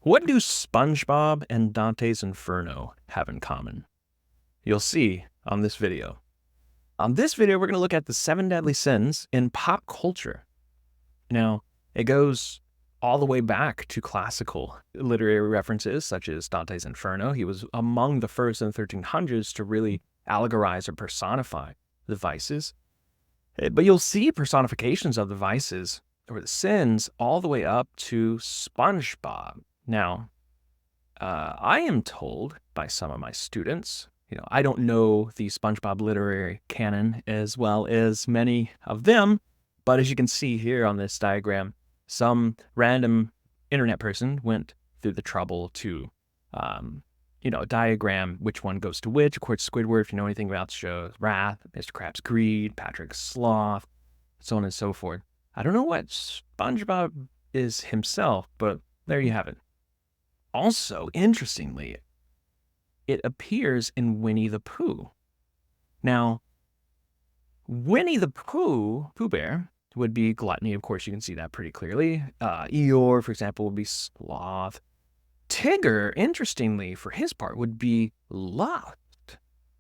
What do SpongeBob and Dante's Inferno have in common? You'll see on this video. On this video, we're going to look at the 7 deadly sins in pop culture. Now, it goes all the way back to classical literary references, such as Dante's Inferno. He was among the first in the 1300s to really allegorize or personify the vices. But you'll see personifications of the vices or the sins all the way up to SpongeBob. Now, I am told by some of my students, I don't know the SpongeBob literary canon as well as many of them, but as you can see here on this diagram, some random internet person went through the trouble to, diagram which one goes to which. Of course, Squidward, if you know anything about the show, Wrath, Mr. Krabs' Greed, Patrick's Sloth, so on and so forth. I don't know what SpongeBob is himself, but there you have it. Also, interestingly, it appears in Winnie the Pooh. Now, Winnie the Pooh, Pooh Bear, would be gluttony. Of course, you can see that pretty clearly. Eeyore, for example, would be sloth. Tigger, interestingly, for his part, would be lust,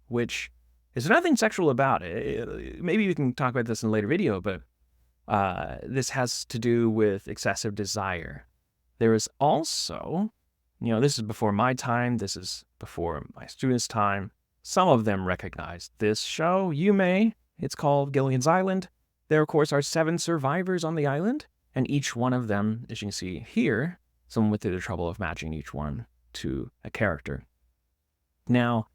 which is nothing sexual about it. Maybe we can talk about this in a later video, but this has to do with excessive desire. There is also, this is before my time, this is before my students' time. Some of them recognize this show. You may. It's called Gilligan's Island. There, of course, are 7 survivors on the island, and each one of them, as you can see here, someone went through the trouble of matching each one to a character. Now,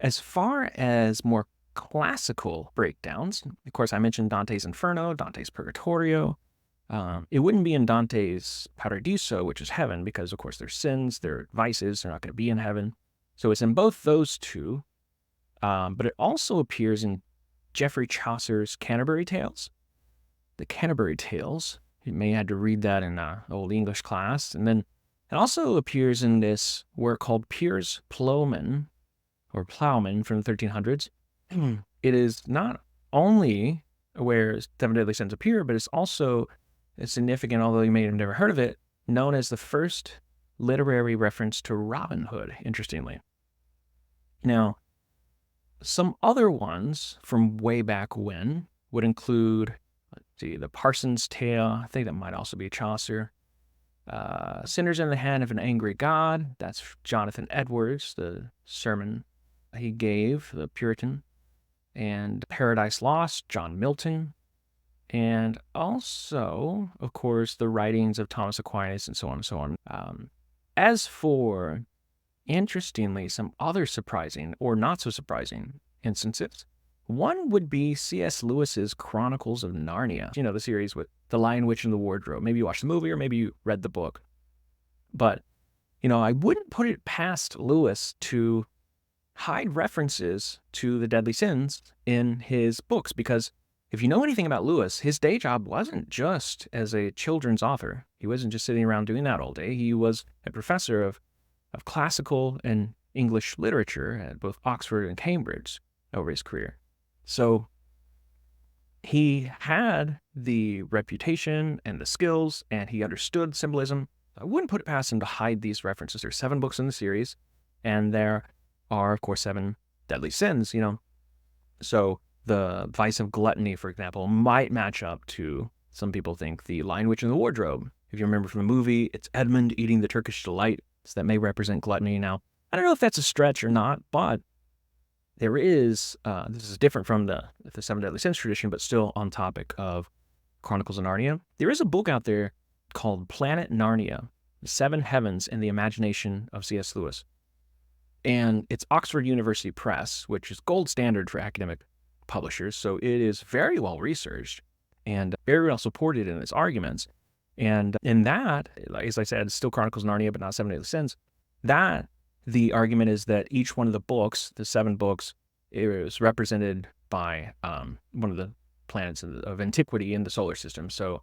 as far as more classical breakdowns, of course, I mentioned Dante's Inferno, Dante's Purgatorio. It wouldn't be in Dante's Paradiso, which is heaven, because, of course, their sins, their vices, they're not going to be in heaven. So it's in both those two, but it also appears in Geoffrey Chaucer's Canterbury Tales. The Canterbury Tales, you may have had to read that in old English class. And then it also appears in this work called Piers Plowman, or Plowman from the 1300s. It is not only where 7 deadly sins appear, but it's also significant, although you may have never heard of it, known as the first literary reference to Robin Hood, interestingly. Now, some other ones from way back when would include, the Parson's Tale. I think that might also be Chaucer. Sinners in the Hand of an Angry God. That's Jonathan Edwards, the sermon he gave, the Puritan. And Paradise Lost, John Milton. And also, of course, the writings of Thomas Aquinas and so on and so on. As for, interestingly, some other surprising or not so surprising instances, one would be C.S. Lewis's Chronicles of Narnia. The series with The Lion, Witch, and the Wardrobe. Maybe you watched the movie or maybe you read the book. But, I wouldn't put it past Lewis to hide references to the deadly sins in his books, because if you know anything about Lewis, his day job wasn't just as a children's author. He wasn't just sitting around doing that all day. He was a professor of classical and English literature at both Oxford and Cambridge over his career. So he had the reputation and the skills, and he understood symbolism. I wouldn't put it past him to hide these references. There's 7 books in the series, and there are, of course, 7 deadly sins, So the vice of gluttony, for example, might match up to, some people think, the Lion, Witch, and the Wardrobe. If you remember from the movie, it's Edmund eating the Turkish delight, so that may represent gluttony. Now, I don't know if that's a stretch or not, but there is, this is different from the 7 deadly sins tradition, but still on topic of Chronicles of Narnia. There is a book out there called Planet Narnia, The 7 Heavens and the Imagination of C.S. Lewis. And it's Oxford University Press, which is gold standard for academic publishers. So it is very well researched and very well supported in its arguments. And in that, as I said, it's still Chronicles of Narnia, but not 7 deadly sins. That the argument is that each one of the books, the 7 books, is represented by one of the planets of antiquity in the solar system. So,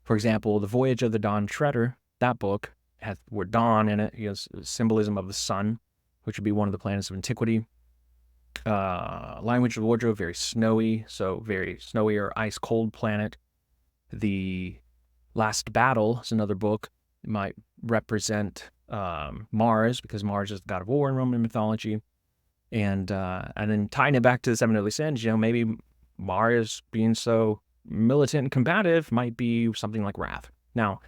for example, The Voyage of the Dawn Treader, that book has the word dawn in it. It has symbolism of the sun, which would be one of the planets of antiquity. Lion, Witch, and the Wardrobe, very snowy, so very snowy or ice-cold planet. The Last Battle is another book. It might represent Mars, because Mars is the god of war in Roman mythology. And then tying it back to the seven deadly sins, maybe Mars being so militant and combative might be something like wrath. Now,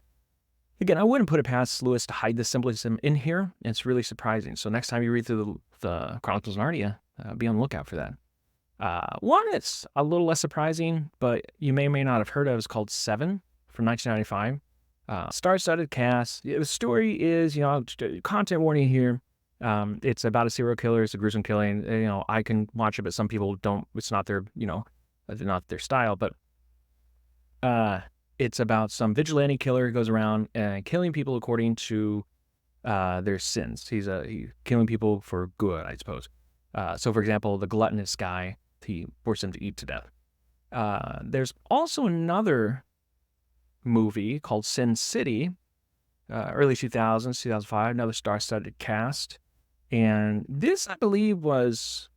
again, I wouldn't put it past Lewis to hide the symbolism in here. It's really surprising. So next time you read through the Chronicles of Narnia, be on the lookout for that. One that's a little less surprising, but you may or may not have heard of, is called Seven from 1995. Star-studded cast. The story is, content warning here. It's about a serial killer. It's a gruesome killing. I can watch it, but some people don't. It's not their, not their style. But it's about some vigilante killer who goes around and killing people according to their sins. He's killing people for good, I suppose. So, for example, the gluttonous guy, he forced him to eat to death. There's also another movie called Sin City, early 2000s, 2005, another star-studded cast. And this, I believe, was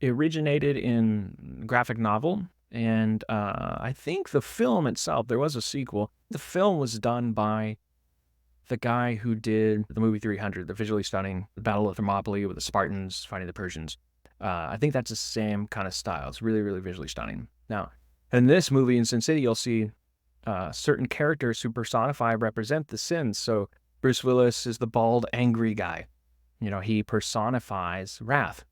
originated in graphic novel. And I think the film itself, there was a sequel. The film was done by the guy who did the movie 300, the visually stunning Battle of Thermopylae with the Spartans fighting the Persians. I think that's the same kind of style. It's really, really visually stunning. Now, in this movie, in Sin City, you'll see certain characters who personify, represent the sins. So Bruce Willis is the bald, angry guy. He personifies wrath.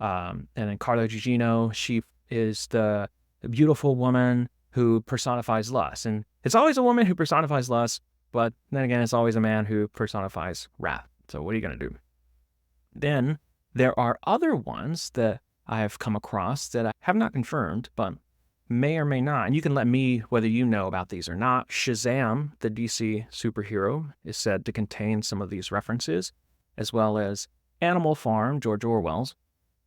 And then Carla Gugino, she is the beautiful woman who personifies lust. And it's always a woman who personifies lust, but then again, it's always a man who personifies wrath. So what are you going to do? Then there are other ones that I have come across that I have not confirmed, but may or may not. And you can let me, whether you know about these or not. Shazam, the DC superhero, is said to contain some of these references, as well as Animal Farm, George Orwell's.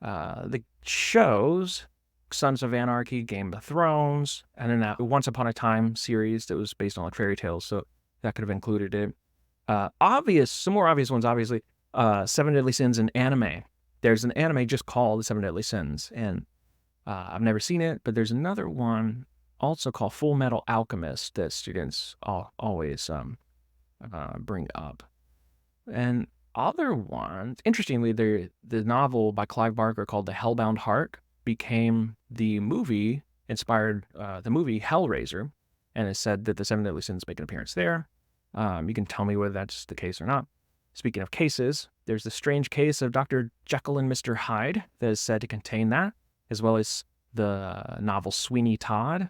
The shows, Sons of Anarchy, Game of Thrones, and then that Once Upon a Time series that was based on like fairy tales, so that could have included it. Some more obvious ones, obviously. Seven Deadly Sins in anime. There's an anime just called The Seven Deadly Sins, and I've never seen it, but there's another one also called Full Metal Alchemist that students always bring up. And other ones, interestingly, the novel by Clive Barker called The Hellbound Heart became the movie, inspired the movie Hellraiser, and it said that the Seven Deadly Sins make an appearance there. You can tell me whether that's the case or not. Speaking of cases, there's the strange case of Dr. Jekyll and Mr. Hyde that is said to contain that, as well as the novel Sweeney Todd.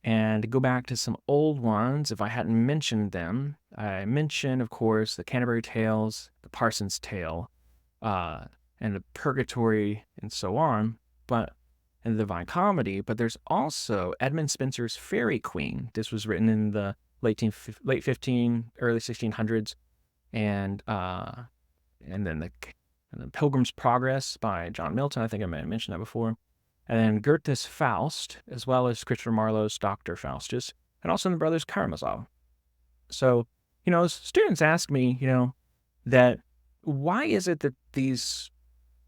And to go back to some old ones, if I hadn't mentioned them, I mentioned, of course, the Canterbury Tales, the Parson's Tale, and the Purgatory, and so on, and the Divine Comedy. But there's also Edmund Spenser's Fairy Queen. This was written in the late 15, early 1600s. And then the Pilgrim's Progress by John Milton. I think I may have mentioned that before. And then Goethe's Faust, as well as Christopher Marlowe's Dr. Faustus, and also the Brothers Karamazov. So, students ask me, that why is it that these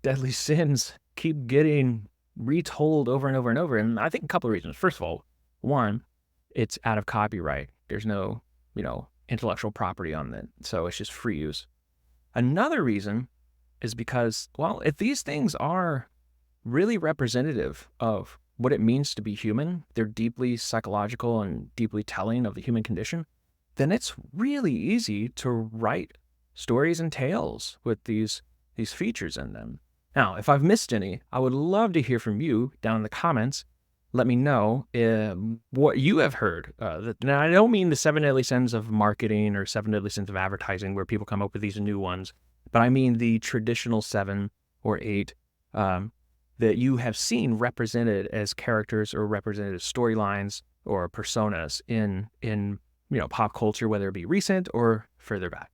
deadly sins keep getting retold over and over and over? And I think a couple of reasons. First of all, one, it's out of copyright. There's no, intellectual property on it, so it's just free use. Another reason is because, if these things are really representative of what it means to be human, they're deeply psychological and deeply telling of the human condition, then it's really easy to write stories and tales with these features in them. Now, if I've missed any, I would love to hear from you down in the comments. Let me know what you have heard. Now, I don't mean the seven deadly sins of marketing or seven deadly sins of advertising where people come up with these new ones, but I mean the traditional 7 or 8 that you have seen represented as characters or represented as storylines or personas in pop culture, whether it be recent or further back.